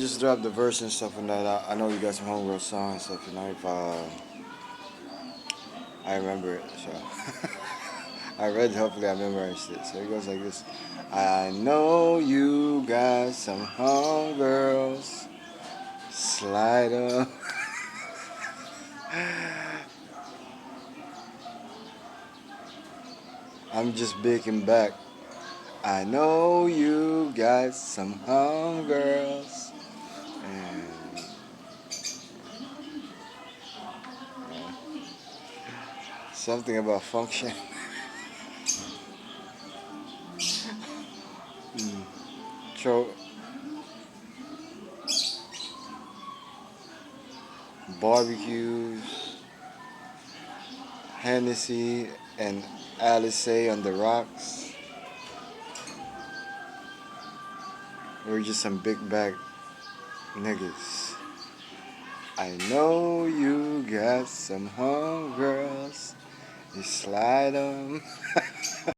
just dropped the verse and stuff and that. I know you got some homegirl song and stuff, if I remember it, so. I read, hopefully I memorized it. So it goes like this. I know you got some homegirls. Slide up. I'm just baking back. I know you got some homegirls. And something about function. Tro barbecues, Hennessy and A.D.I.D.A.S on the rocks. We're just some big bag niggas. I know you got some homegirls. You slide 'em.